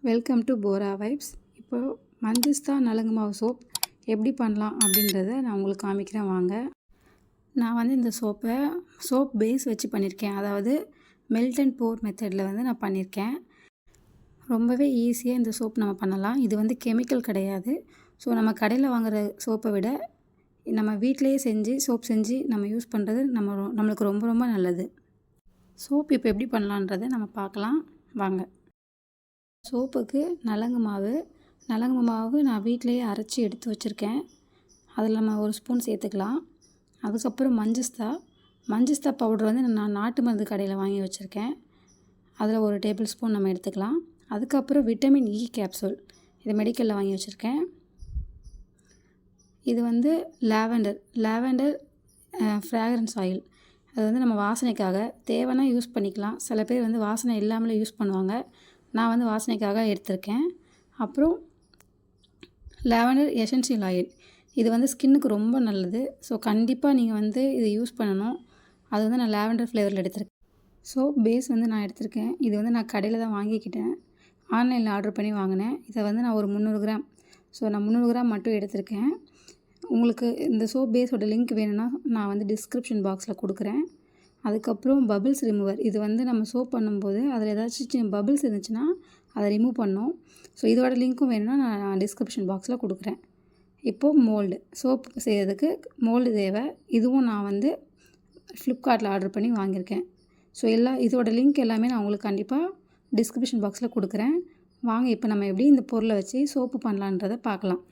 Welcome to Bora vibes. இப்போது மஞ்சஸ்தா நலங்கு மாவு சோப் எப்படி பண்ணலாம் அப்படின்றத நான் உங்களுக்கு காமிக்கிறேன் வாங்க. நான் வந்து இந்த சோப் பேஸ் வச்சு பண்ணியிருக்கேன். அதாவது மெல்ட் அண்ட் போர் மெத்தடில் வந்து நான் பண்ணியிருக்கேன். ரொம்பவே ஈஸியாக இந்த சோப் நம்ம பண்ணலாம். இது வந்து கெமிக்கல் கிடையாது. ஸோ நம்ம கடையில் வாங்குகிற சோப்பை விட நம்ம வீட்டிலையே சோப் செஞ்சு நம்ம யூஸ் பண்ணுறது நம்மளுக்கு ரொம்ப ரொம்ப நல்லது. சோப் இப்போ எப்படி பண்ணலான்றதை நம்ம பார்க்கலாம் வாங்க. சோப்புக்கு நலங்கு மாவு நான் வீட்டிலையே அரைச்சி எடுத்து வச்சுருக்கேன். அதில் நம்ம 1 ஸ்பூன் சேர்த்துக்கலாம். அதுக்கப்புறம் மஞ்சஸ்தா பவுடர் வந்து நான் நாட்டு மருந்து கடையில் வாங்கி வச்சுருக்கேன். அதில் 1 டேபிள் ஸ்பூன் நம்ம எடுத்துக்கலாம். அதுக்கப்புறம் விட்டமின் இ கேப்சூல், இது மெடிக்கலில் வாங்கி வச்சுருக்கேன். இது வந்து லாவெண்டர் ஃப்ராக்ரன்ஸ் ஆயில். அது வந்து நம்ம வாசனைக்காக தேவைன்னா யூஸ் பண்ணிக்கலாம். சில பேர் வந்து வாசனை இல்லாமலே யூஸ் பண்ணுவாங்க. நான் வந்து வாசனைக்காக எடுத்திருக்கேன். அப்புறம் லாவெண்டர் எசென்ஷியல் ஆயில், இது வந்து ஸ்கின்னுக்கு ரொம்ப நல்லது. ஸோ கண்டிப்பாக நீங்கள் வந்து இதை யூஸ் பண்ணணும். அது வந்து நான் லாவெண்டர் ஃப்ளேவரில் எடுத்திருக்கேன். சோப் பேஸ் வந்து நான் எடுத்திருக்கேன். இது வந்து நான் கடையில் தான் வாங்கிக்கிட்டேன். ஆன்லைனில் ஆர்டர் பண்ணி வாங்கினேன். இதை வந்து நான் ஒரு 300 கிராம் நான் 300 கிராம் மட்டும் எடுத்திருக்கேன். உங்களுக்கு இந்த சோப் பேஸோட லிங்க் வேணும்னா நான் வந்து டிஸ்கிரிப்ஷன் பாக்ஸில் கொடுக்குறேன். அதுக்கப்புறம் பபிள்ஸ் ரிமூவர், இது வந்து நம்ம சோப் பண்ணும்போது அதில் ஏதாச்சும் பபிள்ஸ் இருந்துச்சுன்னா அதை ரிமூவ் பண்ணோம். ஸோ இதோட லிங்க்கும் வேணும்னா நான் டிஸ்கிரிப்ஷன் பாக்ஸில் கொடுக்குறேன். இப்போது சோப்பு செய்கிறதுக்கு மோல்டு தேவை. இதுவும் நான் வந்து ஃப்ளிப்கார்ட்டில் ஆர்டர் பண்ணி வாங்கியிருக்கேன். ஸோ இதோட லிங்க் எல்லாமே நான் உங்களுக்கு கண்டிப்பாக டிஸ்கிரிப்ஷன் பாக்ஸில் கொடுக்குறேன். வாங்க இப்போ நம்ம எப்படி இந்த பொருளை வச்சு சோப்பு பண்ணலான்றதை பார்க்கலாம்.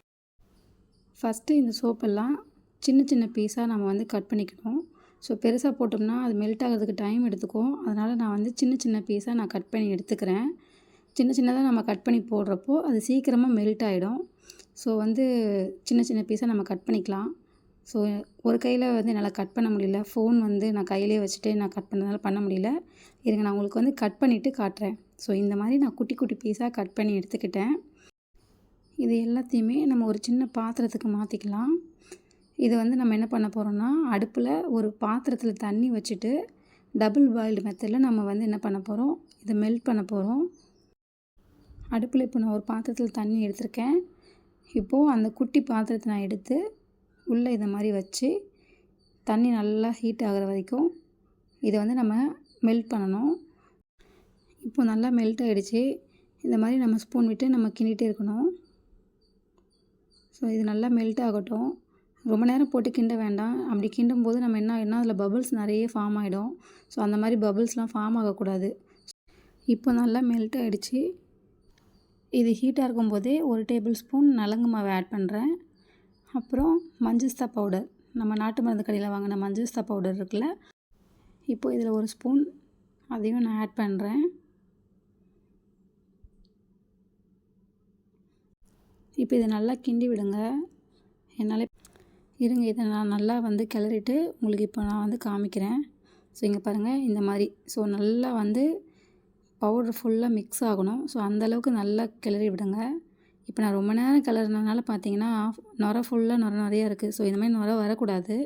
ஃபஸ்ட்டு இந்த சோப்பெல்லாம் சின்ன பீஸாக நம்ம வந்து கட் பண்ணிக்கணும். ஸோ பெருசாக போட்டோம்னா அது மெல்ட் ஆகிறதுக்கு டைம் எடுத்துக்கும். அதனால் நான் வந்து சின்ன பீஸாக நான் கட் பண்ணி எடுத்துக்கிறேன். சின்னதாக நம்ம கட் பண்ணி போடுறப்போ அது சீக்கிரமாக மெல்ட் ஆகிடும். ஸோ வந்து சின்ன பீஸாக நம்ம கட் பண்ணிக்கலாம். ஸோ ஒரு கையில் வந்து என்னால் கட் பண்ண முடியல. ஃபோன் வந்து நான் கையிலே வச்சுட்டு நான் கட் பண்ணுறதுனால பண்ண முடியல. இருங்க, நான் உங்களுக்கு வந்து கட் பண்ணிவிட்டு காட்டுறேன். ஸோ இந்த மாதிரி நான் குட்டி பீஸாக கட் பண்ணி எடுத்துக்கிட்டேன். இது எல்லாத்தையுமே நம்ம ஒரு சின்ன பாத்திரத்துக்கு மாற்றிக்கலாம். இது வந்து நம்ம என்ன பண்ண போகிறோம்னா, அடுப்பில் ஒரு பாத்திரத்தில் தண்ணி வச்சுட்டு டபுள் பாயில்டு மெத்தடில் நம்ம வந்து என்ன பண்ண போகிறோம், இதை மெல்ட் பண்ண போகிறோம். அடுப்பில் இப்போ நான் ஒரு பாத்திரத்தில் தண்ணி எடுத்திருக்கேன். இப்போது அந்த குட்டி பாத்திரத்தை நான் எடுத்து உள்ளே இதை மாதிரி வச்சு தண்ணி நல்லா ஹீட் ஆகிற வரைக்கும் இதை வந்து நம்ம மெல்ட் பண்ணணும். இப்போது நல்லா மெல்ட் ஆகிடுச்சு. இந்த மாதிரி நம்ம ஸ்பூன் விட்டு நம்ம கிண்டிகிட்டே இருக்கணும். ஸோ இது நல்லா மெல்ட் ஆகட்டும். ரொம்ப நேரம் போட்டு கிண்ட வேண்டாம். அப்படி கிண்டும்போது நம்ம என்ன அதில் பபிள்ஸ் நிறைய ஃபார்ம் ஆகிடும். ஸோ அந்த மாதிரி பபிள்ஸ்லாம் ஃபார்ம் ஆகக்கூடாது. இப்போ நல்லா மெல்ட் ஆகிடுச்சு. இது ஹீட்டாக இருக்கும்போதே 1 டேபிள் ஸ்பூன் நலங்கு மாவு ஆட் பண்ணுறேன். அப்புறம் மஞ்சஸ்தா பவுடர், நம்ம நாட்டு மருந்து கடையில் வாங்கின மஞ்சஸ்தா பவுடர் இருக்குல்ல, இப்போ இதில் 1 ஸ்பூன் அதையும் நான் ஆட் பண்ணுறேன். இப்போ இதை நல்லா கிண்டி விடுங்க. என்னால் இதை நான் நல்லா வந்து கிளறிட்டு உங்களுக்கு இப்போ நான் வந்து காமிக்கிறேன். ஸோ இங்கே பாருங்கள், இந்த மாதிரி. ஸோ நல்லா வந்து பவுடர் ஃபுல்லாக மிக்ஸ் ஆகணும். ஸோ அந்தளவுக்கு நல்லா கிளறி விடுங்க. இப்போ நான் ரொம்ப நேரம் கிளறினதுனால பார்த்தீங்கன்னா நுரை ஃபுல்லாக நிறையா இருக்குது. ஸோ இந்த மாதிரி நுரை வரக்கூடாது.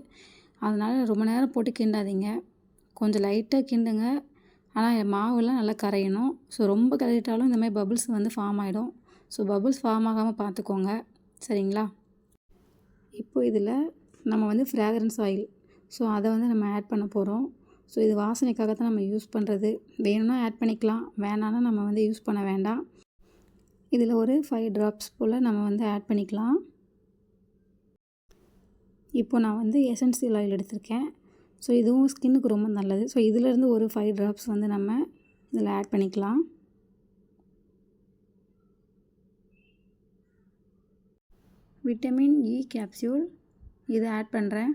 அதனால் ரொம்ப நேரம் போட்டு கிண்டாதீங்க. கொஞ்சம் லைட்டாக கிண்டுங்க. ஆனால் மாவுலாம் நல்லா கரையணும். ஸோ ரொம்ப கிளறிட்டாலும் இந்த மாதிரி பபிள்ஸ் வந்து ஃபார்ம் ஆகிடும். ஸோ பபிள்ஸ் ஃபார்ம் ஆகாமல் பார்த்துக்கோங்க, சரிங்களா? இப்போ இதில் நம்ம வந்து ஃப்ராக்ரன்ஸ் ஆயில், ஸோ அதை வந்து நம்ம ஆட் பண்ண போகிறோம். ஸோ இது வாசனைக்காக தான் நம்ம யூஸ் பண்ணுறது. வேணும்னா ஆட் பண்ணிக்கலாம், வேணான்னா நம்ம வந்து யூஸ் பண்ண வேண்டாம். இதில் ஒரு 5 ட்ராப்ஸ் போல் நம்ம வந்து ஆட் பண்ணிக்கலாம். இப்போ நான் வந்து எசென்ஷியல் ஆயில் எடுத்திருக்கேன். ஸோ இதுவும் ஸ்கின்னுக்கு ரொம்ப நல்லது. ஸோ இதிலேருந்து ஒரு 5 ட்ராப்ஸ் வந்து நம்ம இதில் ஆட் பண்ணிக்கலாம். விட்டமின் இ கேப்சூல் இதை ஆட் பண்ணுறேன்.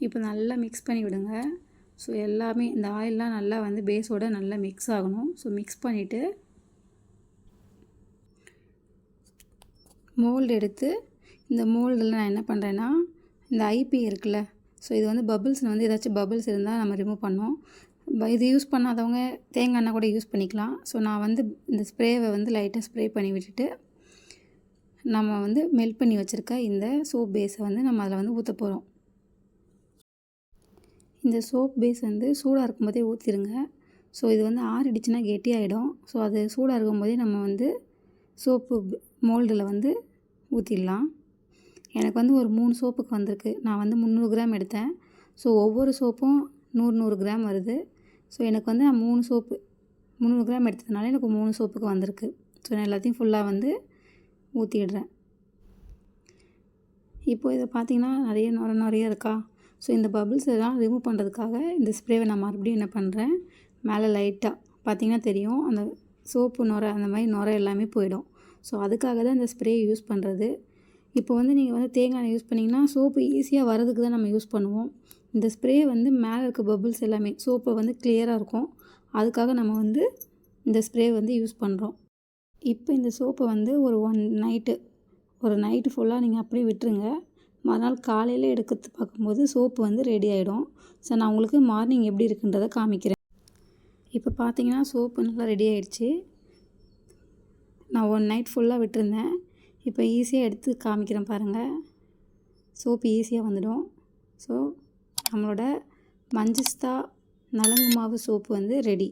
இப்போ நல்லா மிக்ஸ் பண்ணி விடுங்க. ஸோ எல்லாமே இந்த ஆயிலெலாம் நல்லா வந்து பேஸோடு நல்லா மிக்ஸ் ஆகணும். ஸோ மிக்ஸ் பண்ணிவிட்டு மோல்டு எடுத்து இந்த மோல்டில் நான் என்ன பண்ணுறேன்னா, இந்த ஐபி இருக்குல்ல, ஸோ இது வந்து ஏதாச்சும் பபிள்ஸ் இருந்தால் நம்ம ரிமூவ் பண்ணோம். இது யூஸ் பண்ணாதவங்க தேங்காய் எண்ணெய் கூட யூஸ் பண்ணிக்கலாம். ஸோ நான் வந்து இந்த ஸ்ப்ரேவை வந்து லைட்டாக ஸ்ப்ரே பண்ணி விட்டுட்டு நம்ம வந்து மெல்ட் பண்ணி வச்சுருக்க இந்த சோப் பேஸை வந்து நம்ம அதில் வந்து ஊற்ற போகிறோம். இந்த சோப் பேஸ் வந்து சூடாக இருக்கும்போதே ஊற்றிடுங்க. ஸோ இது வந்து ஆறிடுச்சுன்னா கெட்டியாகிடும். ஸோ அது சூடாக இருக்கும்போதே நம்ம வந்து சோப்பு மோல்டில் வந்து ஊற்றிடலாம். எனக்கு வந்து ஒரு 3 சோப்புக்கு வந்திருக்கு. நான் வந்து 300 கிராம் எடுத்தேன். ஸோ ஒவ்வொரு சோப்பும் 100 கிராம் வருது. ஸோ எனக்கு வந்து 3 சோப்பு 300 கிராம் எடுத்ததுனால எனக்கு 3 சோப்புக்கு வந்திருக்கு. ஸோ நான் எல்லாத்தையும் ஃபுல்லாக வந்து ஊற்றிடுறேன். இப்போது இதை பார்த்திங்கன்னா நிறைய இருக்கா? ஸோ இந்த பபிள்ஸ் எல்லாம் ரிமூவ் பண்ணுறதுக்காக இந்த ஸ்ப்ரேவை நான் மறுபடியும் என்ன பண்ணுறேன், மேலே லைட்டாக பார்த்திங்கன்னா தெரியும், அந்த சோப்பு நுரை அந்த மாதிரி நுரை எல்லாமே போயிடும். ஸோ அதுக்காக தான் இந்த ஸ்ப்ரே யூஸ் பண்ணுறது. இப்போ வந்து நீங்கள் வந்து தேங்காய் எண்ணெய் யூஸ் பண்ணிங்கன்னா சோப்பு ஈஸியாக வரதுக்கு தான் நம்ம யூஸ் பண்ணுவோம். இந்த ஸ்ப்ரே வந்து மேலே இருக்க பபிள்ஸ் எல்லாமே சோப்பை வந்து கிளியராக இருக்கும். அதுக்காக நம்ம வந்து இந்த ஸ்ப்ரே வந்து யூஸ் பண்ணுறோம். இப்போ இந்த சோப்பை வந்து ஒரு நைட்டு ஃபுல்லாக நீங்கள் அப்படியே விட்டுருங்க. மறுநாள் காலையில் எடுக்கிறது பார்க்கும்போது சோப்பு வந்து ரெடி ஆகிடும். ஸோ நான் உங்களுக்கு மார்னிங் எப்படி இருக்குன்றதை காமிக்கிறேன். இப்போ பார்த்தீங்கன்னா சோப்பு நல்லா ரெடி ஆகிடுச்சு. நான் 1 நைட் ஃபுல்லாக விட்டுருந்தேன். இப்போ ஈஸியாக எடுத்து காமிக்கிறேன் பாருங்கள். சோப்பு ஈஸியாக வந்துடும். ஸோ நம்மளோட மஞ்சஸ்தா நலங்கு மாவு சோப்பு வந்து ரெடி.